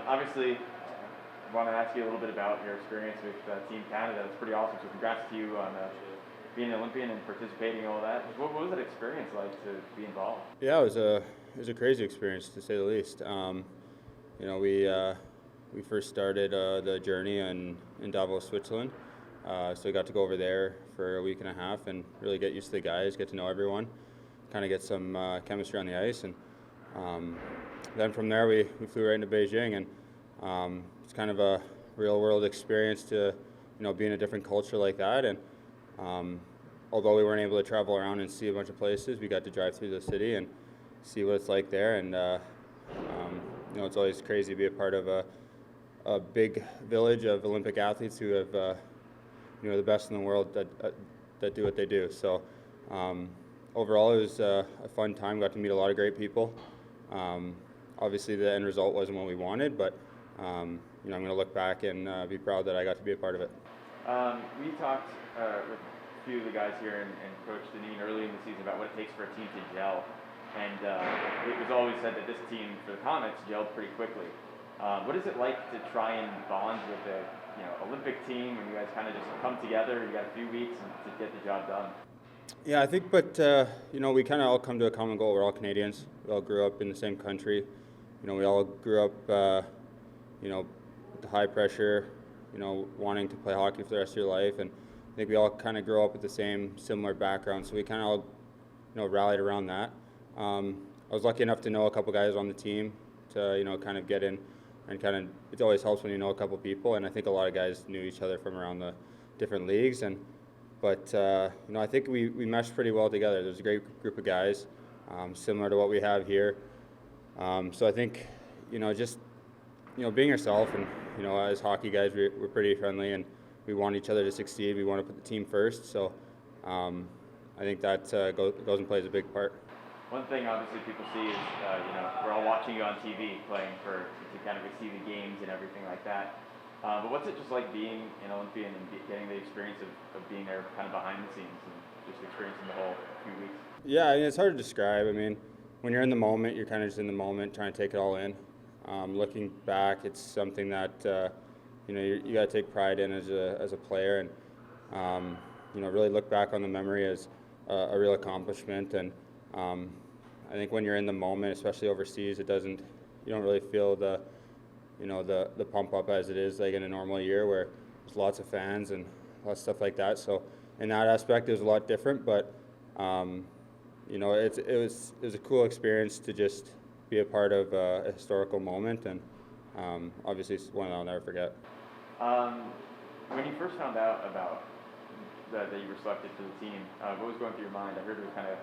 Obviously, I want to ask you a little bit about your experience with Team Canada. It's pretty awesome. So congrats to you on being an Olympian and participating in all that. What was that experience like to be involved? Yeah, it was a crazy experience to say the least. You know, we first started the journey in Davos, Switzerland. So we got to go over there for a week and a half and really get used to the guys, get to know everyone, kind of get some chemistry on the ice, and then from there we flew right into Beijing, and it's kind of a real world experience to be in a different culture like that. And although we weren't able to travel around and see a bunch of places, we got to drive through the city and see what it's like there. And it's always crazy to be a part of a big village of Olympic athletes who have the best in the world that do what they do. So overall, it was a fun time. Got to meet a lot of great people. Obviously, the end result wasn't what we wanted, but I'm going to look back and be proud that I got to be a part of it. We talked with a few of the guys here and Coach Deneen early in the season about what it takes for a team to gel. And it was always said that this team for the Comets gelled pretty quickly. What is it like to try and bond with the Olympic team when you guys kind of just come together? You got a few weeks to get the job done. Yeah, I think, but we kind of all come to a common goal. We're all Canadians. We all grew up in the same country. We all grew up, with the high pressure, wanting to play hockey for the rest of your life. And I think we all kind of grew up with the same similar background. So we kind of all, rallied around that. I was lucky enough to know a couple guys on the team to, kind of get in, and kind of, it always helps when you know a couple people. And I think a lot of guys knew each other from around the different leagues. But I think we meshed pretty well together. There's a great group of guys, similar to what we have here. So I think, just, being yourself, and, as hockey guys, we're pretty friendly, and we want each other to succeed. We want to put the team first. So I think that goes and plays a big part. One thing, obviously, people see is, we're all watching you on TV playing to kind of see the games and everything like that. But what's it just like being an Olympian and getting the experience of being there kind of behind the scenes and just experiencing the whole few weeks? Yeah, it's hard to describe. When you're in the moment, you're kind of just in the moment, trying to take it all in. Looking back, it's something that you got to take pride in as a player, and really look back on the memory as a real accomplishment. And I think when you're in the moment, especially overseas, you don't really feel the pump up as it is like in a normal year where there's lots of fans and lots of stuff like that. So in that aspect, it was a lot different, but it was a cool experience to just be a part of a historical moment, and obviously it's one that I'll never forget. When you first found out about that you were selected for the team, what was going through your mind? I heard it was kind of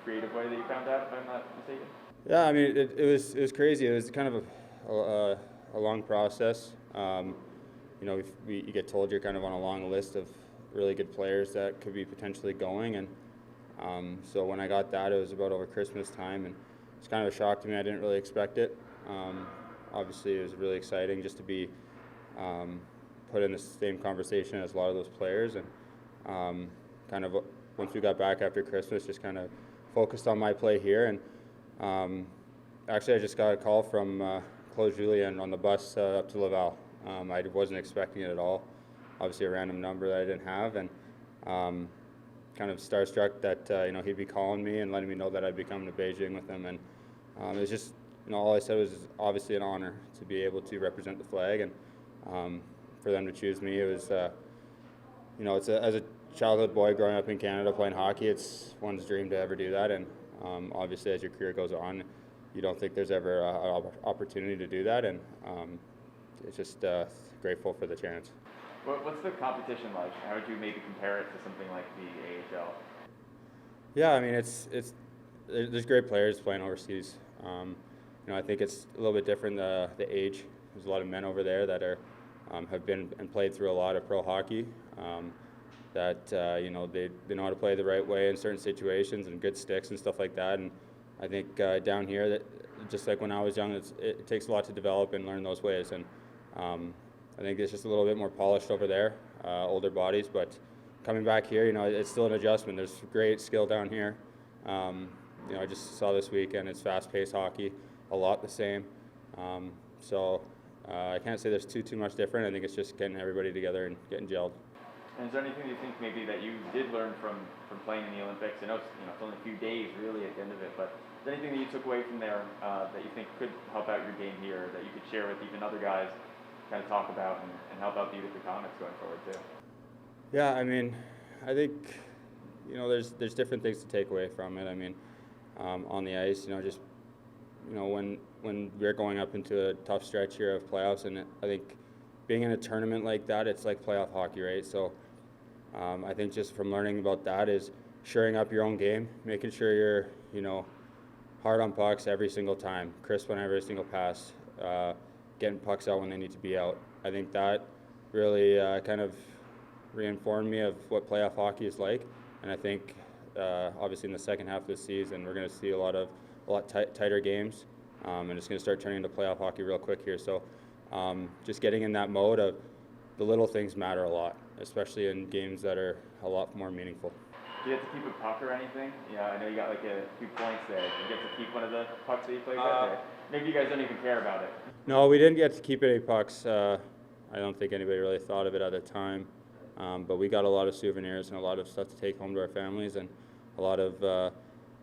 creative way that you found out, if I'm not mistaken. Yeah, it was crazy. It was kind of a long process. You get told you're kind of on a long list of really good players that could be potentially going, and so when I got that, it was about over Christmas time, and it's kind of a shock to me. I didn't really expect it. Obviously, it was really exciting just to be put in the same conversation as a lot of those players, and kind of once we got back after Christmas, just kind of focused on my play here. And actually, I just got a call from Claude Julien on the bus up to Laval. I wasn't expecting it at all. Obviously, a random number that I didn't have, and kind of starstruck that he'd be calling me and letting me know that I'd be coming to Beijing with him. And it was just all I said was obviously an honor to be able to represent the flag, and for them to choose me, it was as a childhood boy growing up in Canada playing hockey, it's one's dream to ever do that. And obviously, as your career goes on, you don't think there's ever an opportunity to do that, and it's just grateful for the chance. What's the competition like? How would you maybe compare it to something like the AHL? Yeah, there's great players playing overseas. I think it's a little bit different, the age. There's a lot of men over there that have been and played through a lot of pro hockey. That they know how to play the right way in certain situations, and good sticks and stuff like that. And I think down here, that just like when I was young, it takes a lot to develop and learn those ways. And I think it's just a little bit more polished over there, older bodies. But coming back here, it's still an adjustment. There's great skill down here. I just saw this weekend, it's fast-paced hockey, a lot the same. So I can't say there's too much different. I think it's just getting everybody together and getting gelled. And is there anything you think maybe that you did learn from playing in the Olympics? I know it's only a few days really at the end of it, but is there anything that you took away from there that you think could help out your game here, that you could share with even other guys, kind of talk about and help out the Utica Comets going forward too? Yeah, I mean, I think there's different things to take away from it. I mean, on the ice, just when we're going up into a tough stretch here of playoffs, and I think being in a tournament like that, it's like playoff hockey, right? So I think just from learning about that is shoring up your own game, making sure you're hard on pucks every single time, crisp on every single pass, getting pucks out when they need to be out. I think that really kind of reinformed me of what playoff hockey is like, and I think obviously in the second half of the season we're going to see a lot tighter games, and it's going to start turning into playoff hockey real quick here. So just getting in that mode of the little things matter a lot, especially in games that are a lot more meaningful. Do you have to keep a puck or anything? Yeah, I know you got like a few points there. Do you get to keep one of the pucks that you played with? Maybe you guys don't even care about it. No, we didn't get to keep any pucks. I don't think anybody really thought of it at the time. But we got a lot of souvenirs and a lot of stuff to take home to our families, and a lot of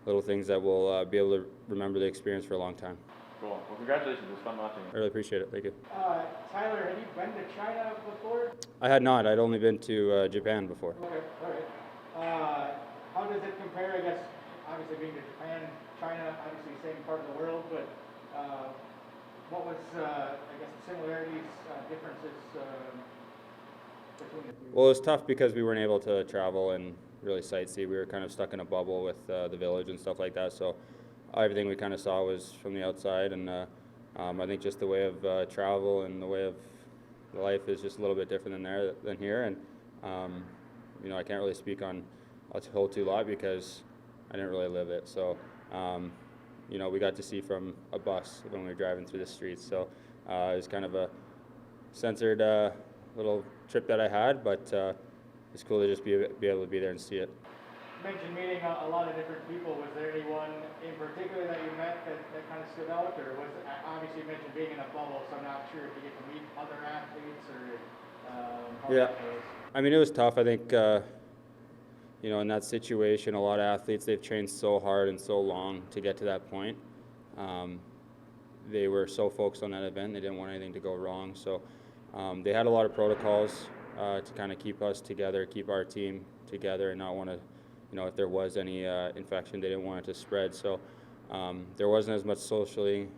little things that we'll be able to remember the experience for a long time. Cool. Well, congratulations. It was fun watching. I really appreciate it. Thank you. Tyler, have you been to China before? I had not. I'd only been to Japan before. Okay, all right. How does it compare, I guess, obviously being to Japan, China, obviously same part of the world, but what was, I guess, the similarities, differences between the two? Well, it was tough because we weren't able to travel and really sightsee. We were kind of stuck in a bubble with the village and stuff like that. So everything we kind of saw was from the outside, and I think just the way of travel and the way of life is just a little bit different than here. And I can't really speak on a whole lot because I didn't really live it. So we got to see from a bus when we were driving through the streets. So it was kind of a censored little trip that I had, but it's cool to just be able to be there and see it. You mentioned meeting a lot of different people. Was there anyone in particular that you met that kind of stood out, or was it, obviously you mentioned being in a bubble, so I'm not sure if you get to meet other athletes or how yeah. that goes. I mean, it was tough. I think in that situation, a lot of athletes, they've trained so hard and so long to get to that point. They were so focused on that event, they didn't want anything to go wrong. So they had a lot of protocols to kind of keep us together, keep our team together, and not want to, if there was any infection, they didn't want it to spread. So there wasn't as much social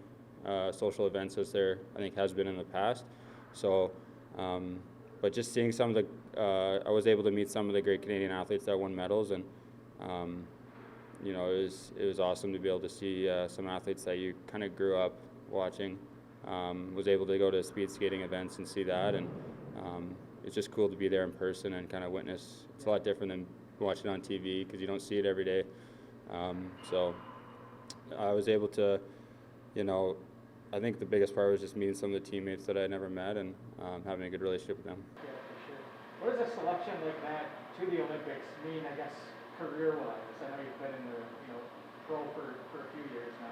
events as there, I think, has been in the past. So, but just seeing some of the, I was able to meet some of the great Canadian athletes that won medals, and it was awesome to be able to see some athletes that you kind of grew up watching. Was able to go to speed skating events and see that, and it's just cool to be there in person and kind of witness. It's a lot different than watching on TV because you don't see it every day. So I was able to, I think the biggest part was just meeting some of the teammates that I never met and having a good relationship with them. Yeah, for sure. What does a selection like that to the Olympics mean, I guess, career-wise? I know you've been in the pro for a few years now.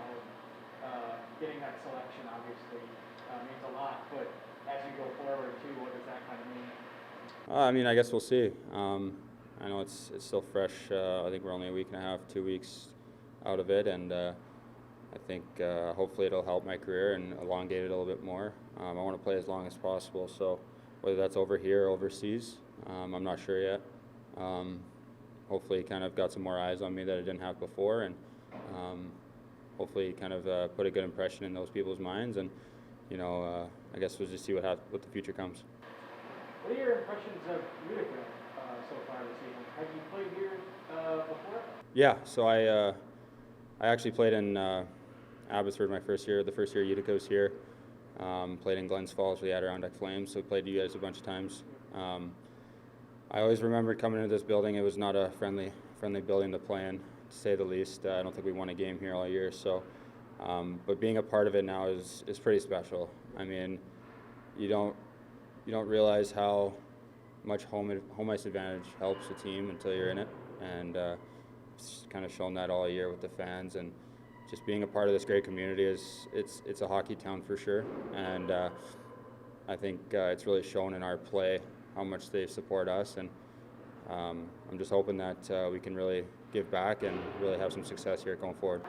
Getting that selection obviously means a lot, but as you go forward too, what does that kind of mean? I mean, I guess we'll see. I know it's still fresh. I think we're only a week and a half, 2 weeks out of it, and I think hopefully it'll help my career and elongate it a little bit more. I want to play as long as possible, so whether that's over here or overseas, I'm not sure yet. Hopefully kind of got some more eyes on me that I didn't have before, and hopefully kind of put a good impression in those people's minds, and I guess we'll just see what the future comes. What are your impressions of Utica so far this season? Have you played here before? Yeah, so I actually played in Abbotsford my first year. The first year Utica was here. Played in Glens Falls for the Adirondack Flames, so played you guys a bunch of times. I always remembered coming into this building. It was not a friendly building to play in, to say the least. I don't think we won a game here all year. So, but being a part of it now is pretty special. I mean, you don't realize how much home ice advantage helps the team until you're in it, and it's kind of shown that all year with the fans, and just being a part of this great community it's a hockey town for sure, and I think it's really shown in our play how much they support us, and I'm just hoping that we can really give back and really have some success here going forward.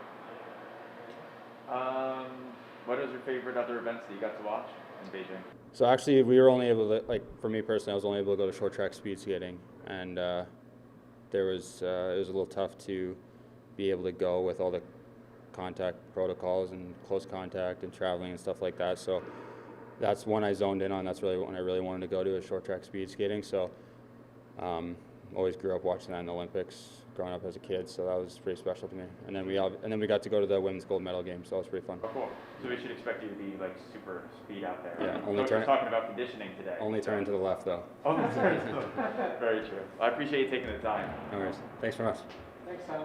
What was your favorite other events that you got to watch in Beijing? So actually, we were only able to, like, for me personally, I was only able to go to short track speed skating, and it was a little tough to be able to go with all the contact protocols and close contact and traveling and stuff like that. So that's one I zoned in on. That's really what I really wanted to go to, is short track speed skating. So always grew up watching that in the Olympics growing up as a kid, so that was pretty special to me. And then we got to go to the women's gold medal game, so that was pretty fun. Oh, cool. So we should expect you to be like super speed out there. Yeah, only talking about conditioning today. Only turning to the left though. Only turning to the left. Very true. I appreciate you taking the time. No worries. Thanks very much. Thanks, Tyler.